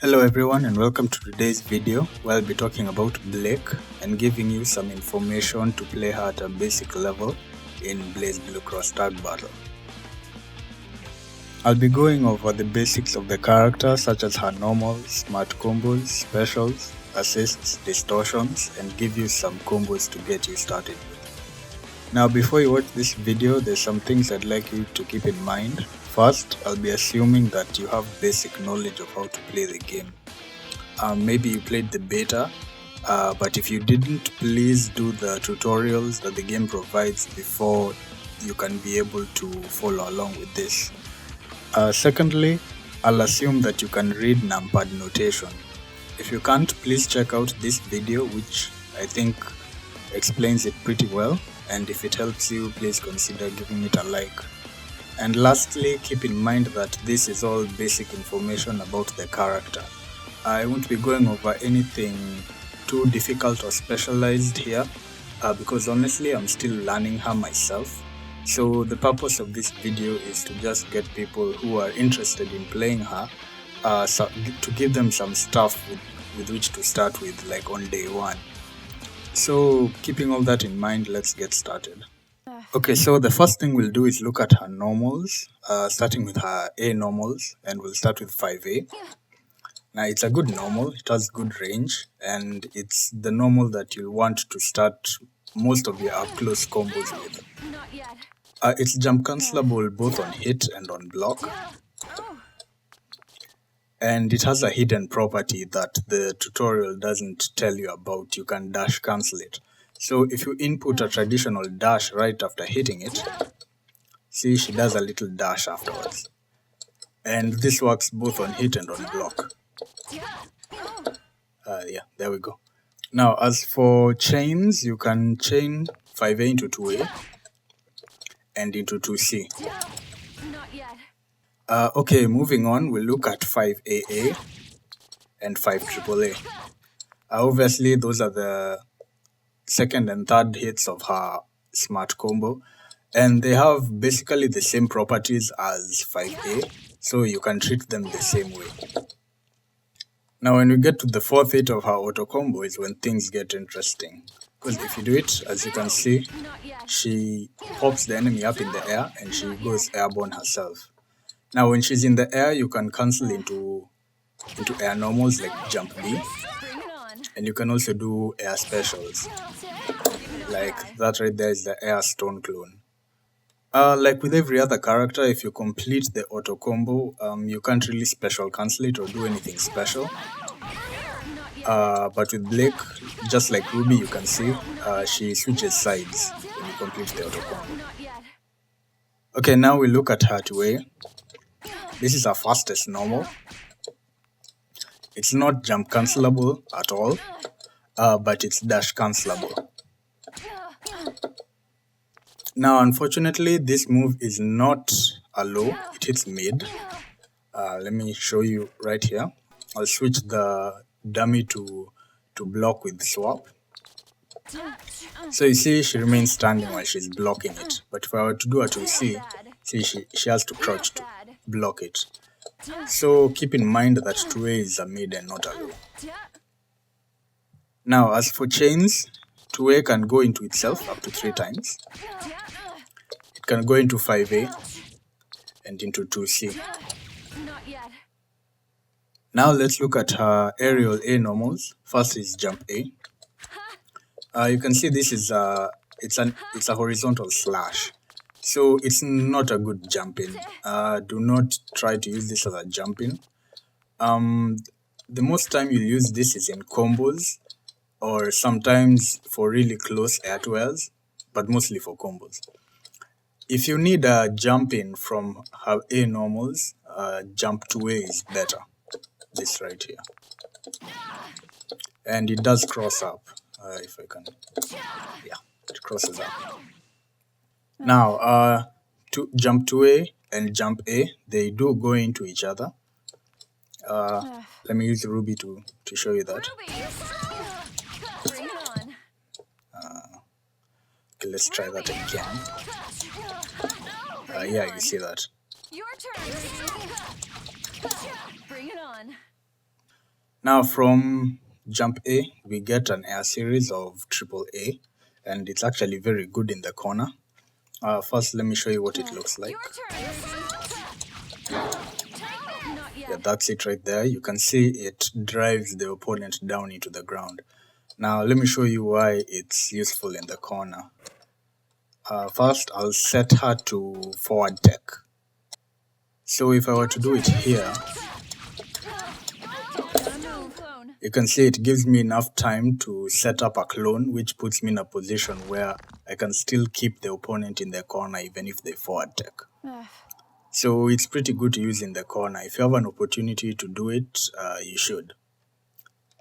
Hello everyone and welcome to today's video where I'll be talking about Blake and giving you some information to play her at a basic level in Blazblue Cross Tag Battle. I'll be going over the basics of the character such as her normals, smart combos, specials, assists, distortions, and give you some combos to get you started with. Now before you watch this video, there's some things I'd like you to keep in mind. First, I'll be assuming that you have basic knowledge of how to play the game. Maybe you played the beta, but if you didn't, please do the tutorials that the game provides before you can be able to follow along with this. Secondly, I'll assume that you can read numpad notation. If you can't, please check out this video, which I think explains it pretty well, and if it helps you, please consider giving it a like. And lastly, keep in mind that this is all basic information about the character. I won't be going over anything too difficult or specialized here because honestly I'm still learning her myself. So the purpose of this video is to just get people who are interested in playing her to give them some stuff with which to start with, like on day one. So keeping all that in mind, let's get started. Okay, so the first thing we'll do is look at her normals, starting with her A normals, and we'll start with 5A. Now it's a good normal, it has good range, and it's the normal that you'll want to start most of your up close combos with. It's jump cancelable both on hit and on block. And it has a hidden property that the tutorial doesn't tell you about. You can dash cancel it. So if you input a traditional dash right after hitting it, see, she does a little dash afterwards. And this works both on hit and on block. Yeah, there we go. Now, as for chains, you can chain 5A into 2A and into 2C. Okay, moving on, we'll look at 5AA and 5AAA. Obviously, those are the second and third hits of her smart combo, and they have basically the same properties as 5A, so you can treat them the same way. Now, when we get to the fourth hit of her auto combo is when things get interesting. Because if you do it, as you can see, she pops the enemy up in the air and she goes airborne herself. Now, when she's in the air, you can cancel into air normals like jump B. And you can also do air specials. Like that right there is the air stone clone. Like with every other character, if you complete the auto combo, you can't really special cancel it or do anything special. But with Blake, just like Ruby, you can see she switches sides when you complete the auto combo. Okay, now we look at her 2A. This is her fastest normal. It's not jump cancelable at all, but it's dash cancelable. Now, unfortunately, this move is not a low, it hits mid. Let me show you right here. I'll switch the dummy to block with swap. So you see, she remains standing while she's blocking it. But if I were to do a 2C, see, she has to crouch to block it. So keep in mind that 2A is a mid and not a low. Now, as for chains, 2A can go into itself up to 3 times. It can go into 5A and into 2C. Now let's look at her aerial A normals. First is jump A. You can see this is it's a horizontal slash, so it's not a good jump in. Do not try to use this as a jump in. The most time you'll use this is in combos, or sometimes for really close air to airs, but mostly for combos. If you need a jump in from her A normals, jump 2A is better. This right here. And it does cross up. If I can. Yeah, it crosses up. Now, to jump 2A and jump A, they do go into each other. Let me use Ruby to show you that. Okay, let's try that again. Yeah, you see that. Your turn, baby. Bring it on. Now from jump A, we get an air series of triple A, and it's actually very good in the corner. First, let me show you what it looks like. Yeah, that's it right there. You can see it drives the opponent down into the ground. Now, let me show you why it's useful in the corner. First, I'll set her to forward tech. So if I were to do it here, you can see it gives me enough time to set up a clone, which puts me in a position where I can still keep the opponent in the corner even if they forward tech. So it's pretty good to use in the corner. If you have an opportunity to do it, you should.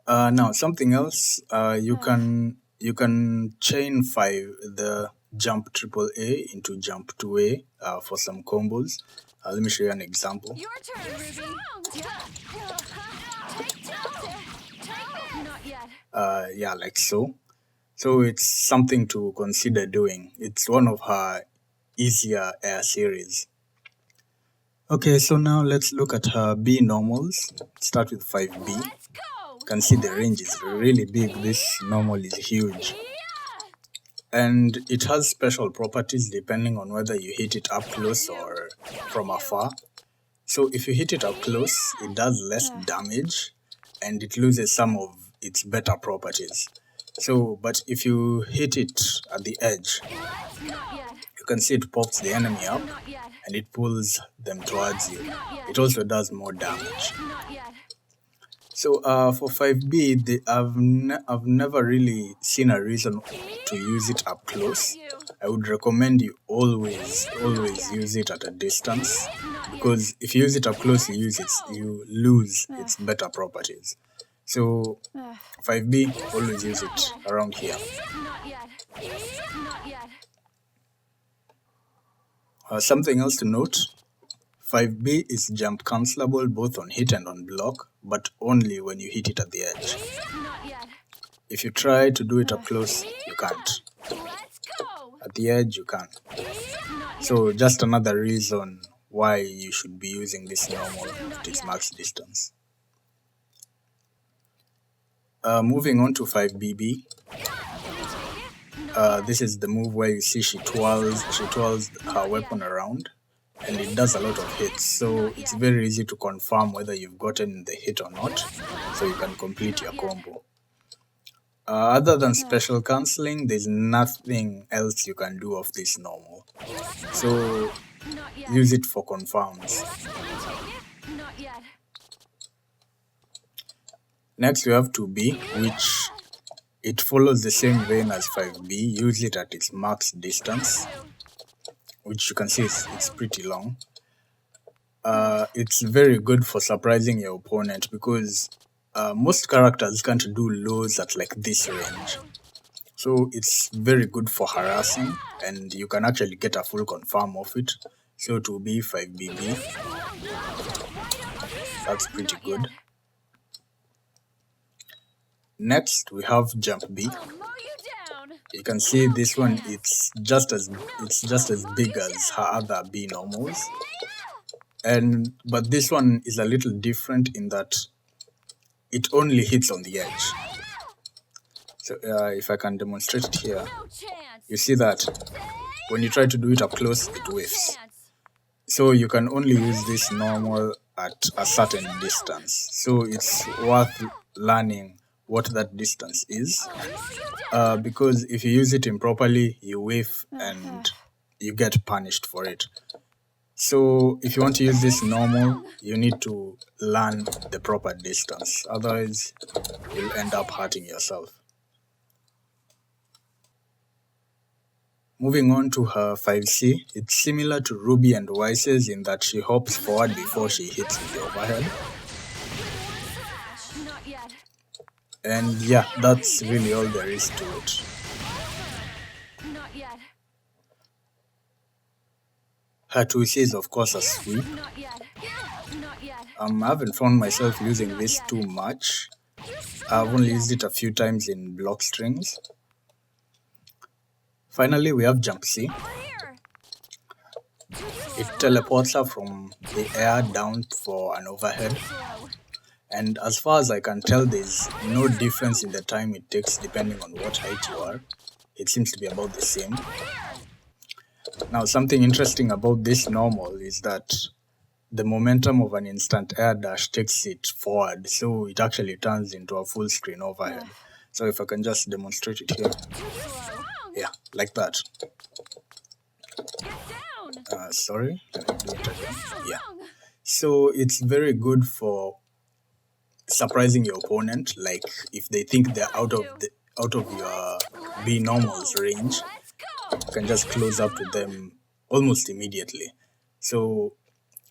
Now something else, you can chain 5 the jump triple A into jump 2A for some combos. Let me show you an example. Your turn, Ruby. Not yet. Yeah, like so. So it's something to consider doing. It's one of her easier air series. Okay, so now let's look at her B normals. Start with 5B. Let's go. You can see the range is really big. This normal is huge. And it has special properties depending on whether you hit it up close or from afar. So if you hit it up close, it does less damage and it loses some of its better properties. So, but if you hit it at the edge, you can see it pops the enemy up and it pulls them towards you. It also does more damage. So for 5B, I've never really seen a reason to use it up close. I would recommend you always use it at a distance, because if you use it up close, you lose its better properties. So 5B, always use it around here. Something else to note, 5B is jump cancelable both on hit and on block, but only when you hit it at the edge. If you try to do it up close, you can't. At the edge, you can. So just another reason why you should be using this normal at its max distance. Moving on to 5BB. This is the move where you see she twirls her weapon around, and it does a lot of hits, so it's very easy to confirm whether you've gotten the hit or not, so you can complete your combo. Other than special cancelling, there's nothing else you can do of this normal, so use it for confirms. Next we have 2B, which it follows the same vein as 5B. Use it at its max distance, which you can see it's pretty long. It's very good for surprising your opponent, because most characters can't do lows at like this range. So it's very good for harassing, and you can actually get a full confirm of it. So 2B, 5BB, that's pretty good. Next we have jump B. You can see this one, it's just as big as her other B normals, but this one is a little different in that it only hits on the edge. So if I can demonstrate it here, you see that when you try to do it up close, it whiffs. So you can only use this normal at a certain distance. So it's worth learning what that distance is, because if you use it improperly, you whiff and you get punished for it. So if you want to use this normal, you need to learn the proper distance, otherwise you'll end up hurting yourself. Moving on to her 5C, it's similar to Ruby and Wise's in that she hops forward before she hits with the overhead. And yeah, that's really all there is to it. Her 2C is of course a sweep. I haven't found myself using this too much. I've only used it a few times in block strings. Finally, we have jump C. It teleports her from the air down for an overhead. And as far as I can tell, there's no difference in the time it takes depending on what height you are. It seems to be about the same. Now, something interesting about this normal is that the momentum of an instant air dash takes it forward, so it actually turns into a full screen overhead. So if I can just demonstrate it here. Yeah, like that. Sorry, let me do it again. Yeah. So it's very good for surprising your opponent. Like if they think they're out of your B normal's range, you can just close up to them almost immediately. So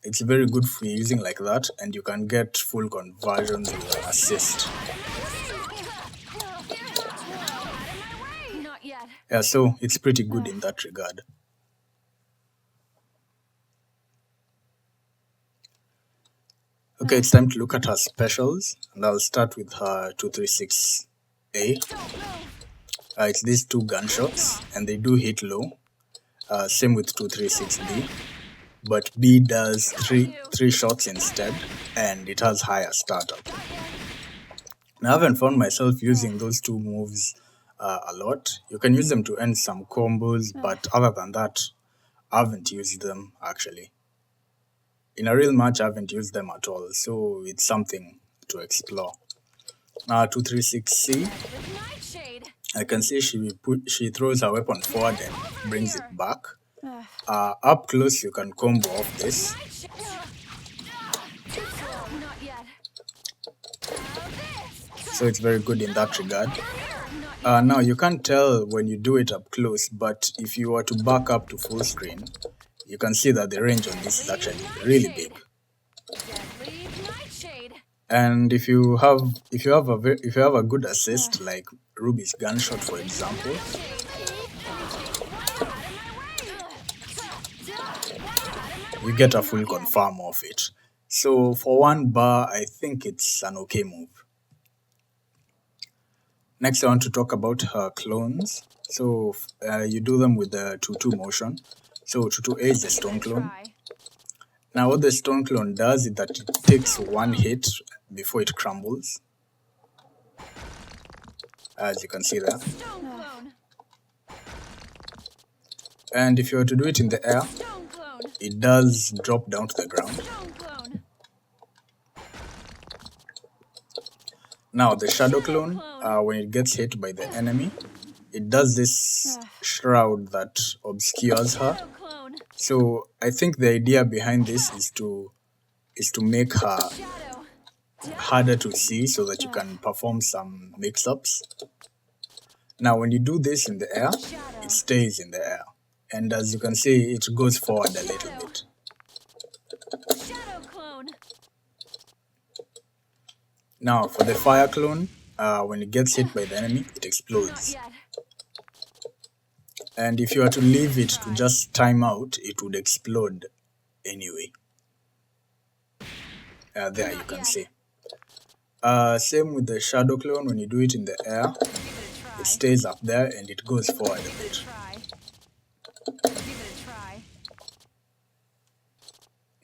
it's very good for using like that, and you can get full conversions with an assist. Yeah, so it's pretty good in that regard. Okay, it's time to look at her specials, and I'll start with her 236A. It's these two gunshots, and they do hit low. Same with 236B, but B does three shots instead, and it has higher startup. Now, I haven't found myself using those two moves a lot. You can use them to end some combos, but other than that, I haven't used them actually. In a real match, I haven't used them at all, so it's something to explore. Now, 236C, I can see she throws her weapon forward and brings it back. Up close, you can combo off this. So it's very good in that regard. Now, you can't tell when you do it up close, but if you were to back up to full screen, you can see that the range on this is actually really big. And if you have a good assist like Ruby's gunshot, for example, you get a full confirm of it. So for one bar, I think it's an okay move. Next, I want to talk about her clones. So you do them with the 2-2 motion. So 2-2A is the stone clone. Now what the stone clone does is that it takes one hit before it crumbles. As you can see there. And if you were to do it in the air, it does drop down to the ground. Now the shadow clone, when it gets hit by the enemy, it does this shroud that obscures her. So I think the idea behind this is to make her harder to see so that you can perform some mix-ups. Now when you do this in the air, it stays in the air. And as you can see, it goes forward a little bit. Now for the fire clone, when it gets hit by the enemy, it explodes. And if you were to leave it to just time out, it would explode anyway. There you can see. Same with the shadow clone, when you do it in the air, it stays up there and it goes forward a bit.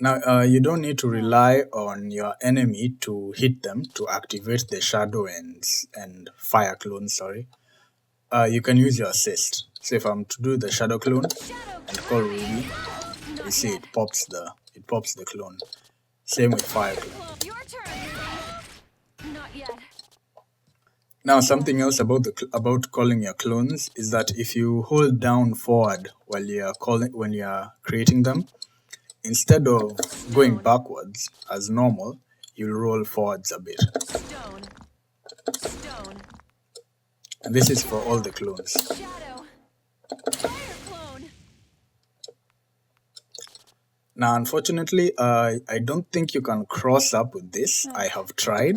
Now, you don't need to rely on your enemy to hit them to activate the shadow and fire clone, sorry. You can use your assist. So if I'm to do the shadow clone and call Ruby, you see it pops the clone. Same with fire clone. Now, something else about calling your clones is that if you hold down forward when you're creating them, instead of going backwards as normal, you'll roll forwards a bit. And this is for all the clones. Now, unfortunately, I don't think you can cross up with this. I have tried,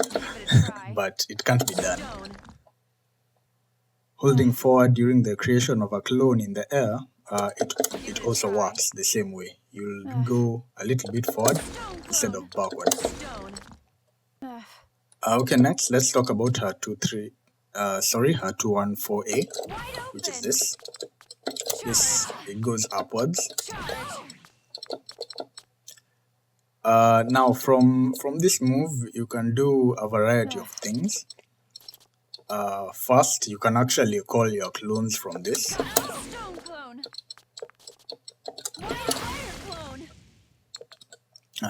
but it can't be done. Holding forward during the creation of a clone in the air, it also works the same way. You'll go a little bit forward instead of backward. Okay, next let's talk about her 214A, which is this. It goes upwards. Now from this move, you can do a variety of things. First, you can actually call your clones from this. Stone clone. Fire clone.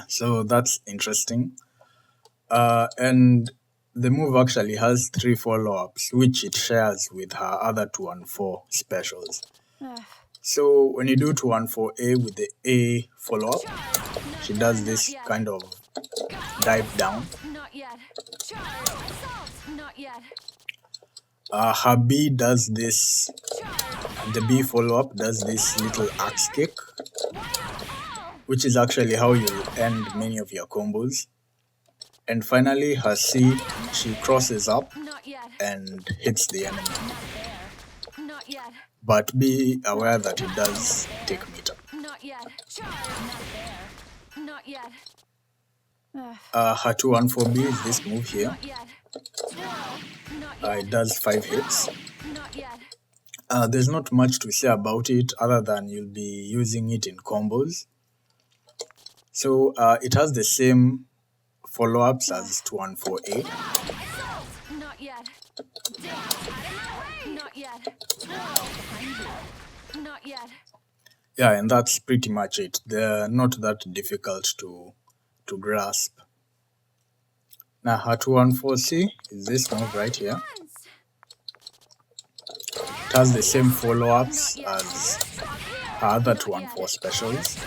So that's interesting. And the move actually has 3 follow-ups, which it shares with her other 2-4 specials. So when you do 2-4A with the A follow-up, she does this kind of dive down. Not yet. Assault. Not yet. Her B does this, the B follow-up does this little axe kick, which is actually how you end many of your combos. And finally, her C, she crosses up Not yet. and hits the enemy. Not yet. But be aware that it does take meter. Not yet. Not yet. Her 2-1-4B is this move here. Not yet. Not yet. It does 5 hits. Not yet. There's not much to say about it other than you'll be using it in combos. So it has the same follow-ups as 2-1-4A. Not yet. Not yet. Not yet. Yeah, and that's pretty much it. They're not that difficult to grasp. Now her 2-1-4C is this move right here. It has the same follow-ups as her other 2-1-4 specials.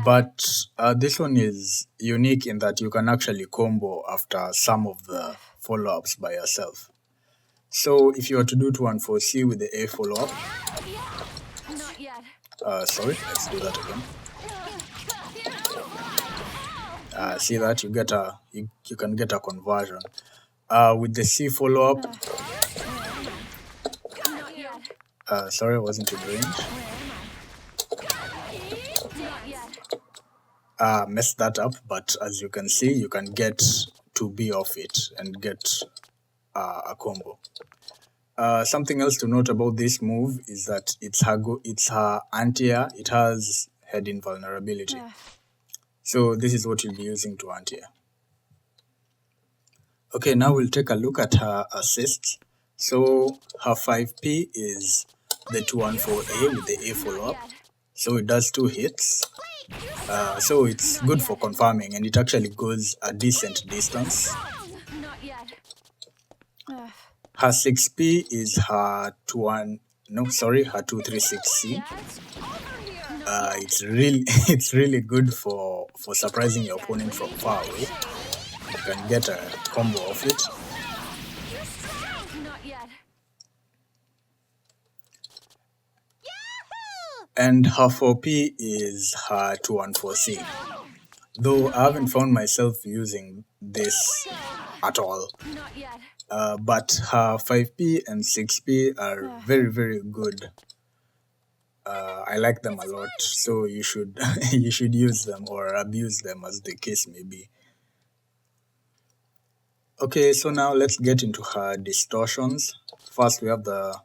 But this one is unique in that you can actually combo after some of the follow-ups by yourself. So if you were to do 2-1-4C with the A follow-up, Not yet. sorry, let's do that again. See that you get you can get a conversion. With the C follow-up, Not yet. sorry, I wasn't in range. Not yet. Messed that up, but as you can see, you can get 2B off it and get a combo. Something else to note about this move is that it's her anti-air. It has head invulnerability. So this is what you'll be using to anti-air. Okay, now we'll take a look at her assists. So her 5P is the 2-1-4A with the A follow-up. So it does 2 hits. So it's good for confirming, and it actually goes a decent distance. Not yet. Her 6P is her 236C. It's really good for surprising your opponent from far away. You can get a combo of it. Not yet. And her 4P is her 2-1-4C. Though I haven't found myself using this at all. Not yet. But her 5P and 6P are very, very good. I like them a lot, so you should you should use them or abuse them as the case may be. Okay, so now let's get into her distortions. First, we have the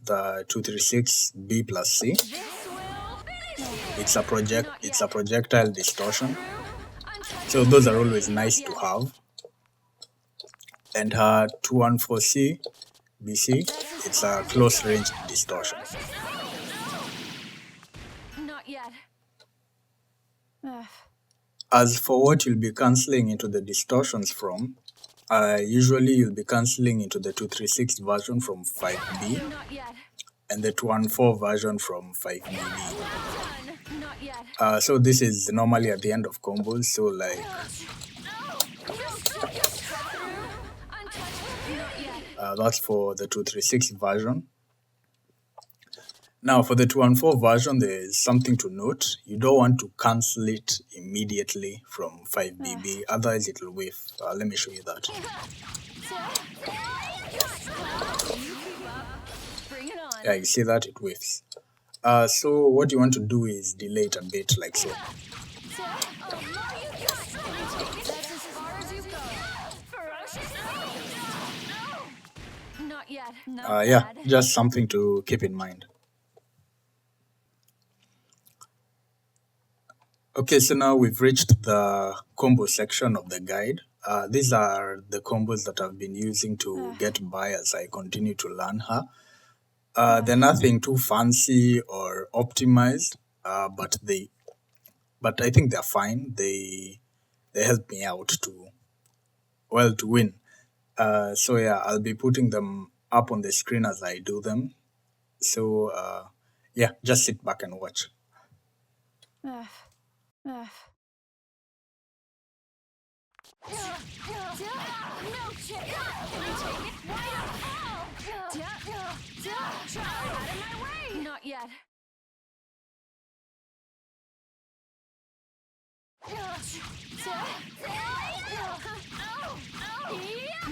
236B plus C. This will finish you. It's a projectile distortion. So those are always nice to have. And her 2-1-4C BC, it's a close range distortion. Not yet. As for what you'll be cancelling into the distortions from, usually you'll be cancelling into the 236 version from 5B Not yet. and the 214 version from 5BB. Done. Not yet. So this is normally at the end of combos, so like Not yet. that's for the 236 version. Now for the 214 version, there is something to note. You don't want to cancel it immediately from 5BB, otherwise it will whiff. Let me show you that. Bring it on. Yeah, you see that it whiffs. So what you want to do is delay it a bit like so. That's as far as you go. Ferocious. No. Not yet. No. Yeah, just something to keep in mind. Okay, so now we've reached the combo section of the guide. These are the combos that I've been using to get by as I continue to learn her. They're nothing too fancy or optimized, but I think they're fine. They help me out to win. So yeah, I'll be putting them up on the screen as I do them. So yeah, just sit back and watch. No chip! Can I take it? Why not? Try out of my way! Not yet.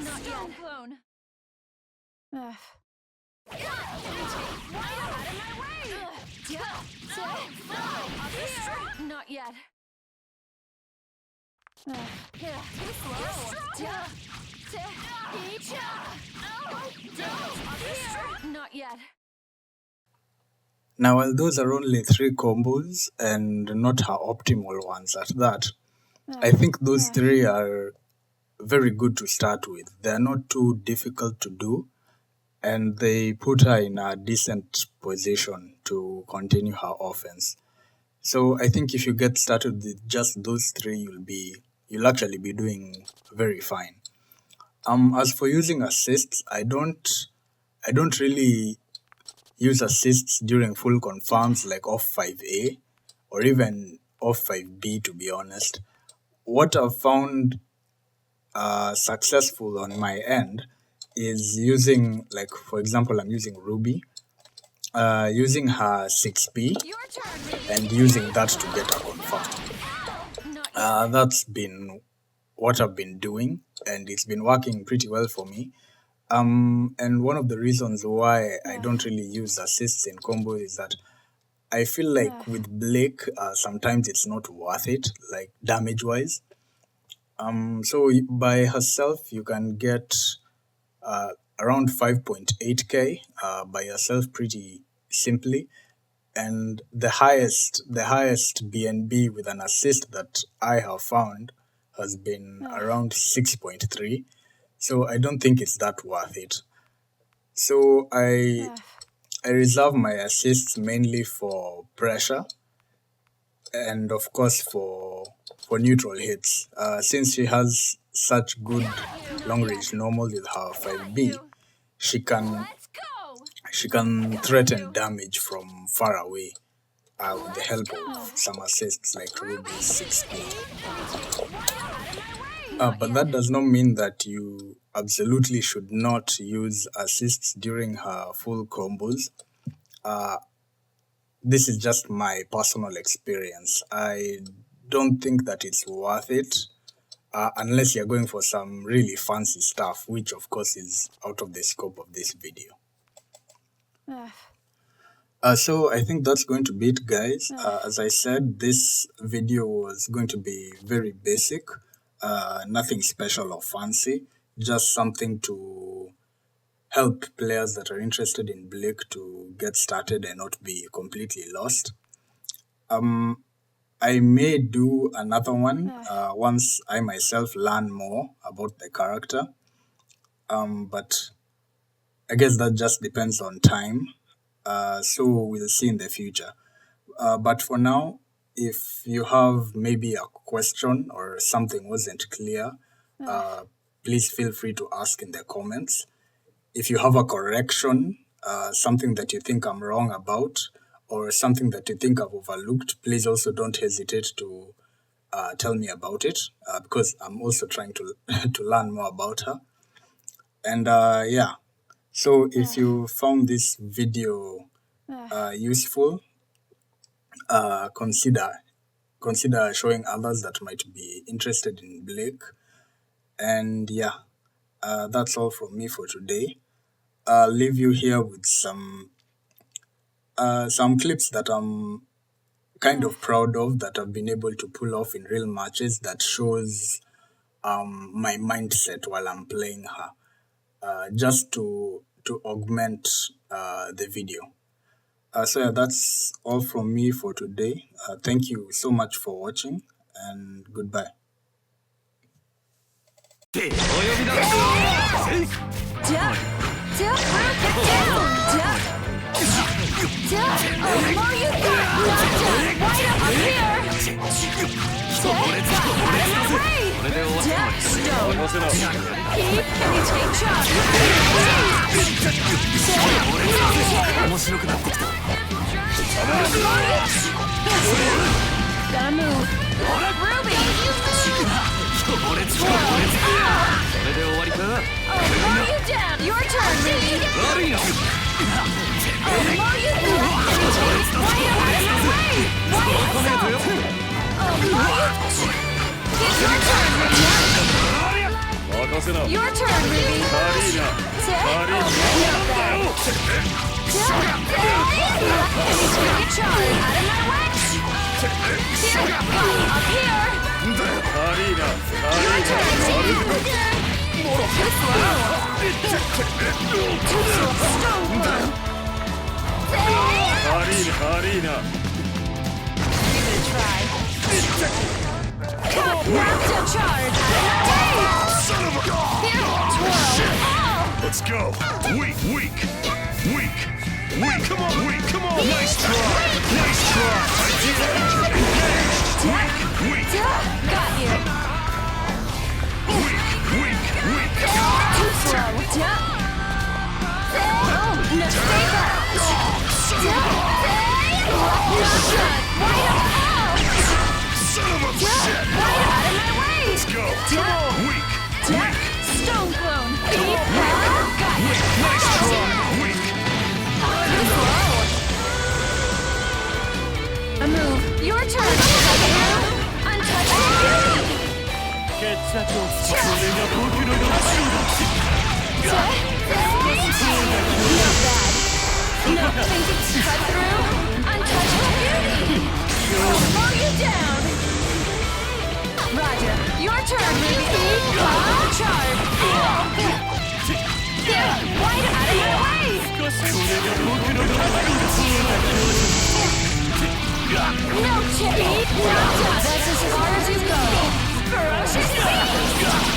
Not yet. Blown. Not yet. Too slow. Not yet. Now, while those are only three combos and not her optimal ones at that, I think those three are very good to start with. They're not too difficult to do, and they put her in a decent position to continue her offense. So I think if you get started with just those three, you'll actually be doing very fine. As for using assists, I don't really use assists during full confirms like off 5A or even off 5B, to be honest. What I've found successful on my end is using, like, for example, I'm using Ruby, using her 6B Your turn. and using that to get a confirm. Not yet. That's been what I've been doing, and it's been working pretty well for me. And one of the reasons why I don't really use assists in combos is that I feel like with Blake, sometimes it's not worth it, like damage wise. So by herself, you can get around 5.8k by yourself pretty simply. And the highest BNB with an assist that I have found has been around 6.3. So I don't think it's that worth it. So I reserve my assists mainly for pressure and of course for neutral hits. Since she has such good long range normal with her 5B, she can Let's go. she can threaten damage from far away with the help of some assists like Ruby's 6B. But that does not mean that you absolutely should not use assists during her full combos. This is just my personal experience. I don't think that it's worth it unless you're going for some really fancy stuff, which of course is out of the scope of this video. So I think that's going to be it, guys. As I said, this video was going to be very basic, nothing special or fancy, just something to help players that are interested in Blake to get started and not be completely lost. I may do another one once I myself learn more about the character, but I guess that just depends on time. So we'll see in the future. But for now, if you have maybe a question or something wasn't clear, please feel free to ask in the comments. If you have a correction, something that you think I'm wrong about, or something that you think I've overlooked, please also don't hesitate to tell me about it because I'm also trying to to learn more about her. And yeah, so if you found this video useful, consider showing others that might be interested in Blake. And yeah, that's all from me for today. I'll leave you here with some clips that I'm kind of proud of that I've been able to pull off in real matches that shows my mindset while I'm playing her, just to augment the video. So yeah, that's all from me for today. Thank you so much for watching, and goodbye. お呼びだ。せい。Duck! Duck! Get down! Duck! Duck! Oh, more you got! Not done! Right up here! Duck! Out of my way! Duck! Stone! Keep! Can you take shot? Duck! No 面白くなってきた。 Gotta move! Ruby! それで終わりか。 Oh, more you down! Your turn, Ruby! 悪いな。 Oh, more you down! Can you take it? Right up out of my way! Right up! Oh, more you... It's your turn, Ruby! 任せな。 Your turn, Ruby! Not bad! Can you take a charge? Out of my way! Here! Up here! 悪いな。 Your turn, Ruby! Too slow! Too slow! Stone blow! 悪いな。 Give it a try. Cut! Down charge! Out of my way! Son of a... Here! Twirl! Oh! Let's go. Weak. Come on. Nice try. Weak. Got you! Weak. Too slow! Oh! No, stay back! Not good! Right up! Son of a shit. Right out of my way! Let's go. Come on. Weak. Stone clone! Keep got you! Nice try. Weak. Too slow! A move! Your turn! Untouchable beauty! 決着をつける。これが僕の予習だ。 Not bad! No, think it's cut through? Untouchable beauty! Slow you down! Roger, your turn, Ruby! Charge! Here, right out of my way! これが僕の予習だ。 No chip! Not done! That's as far as you go! Ferocious beast!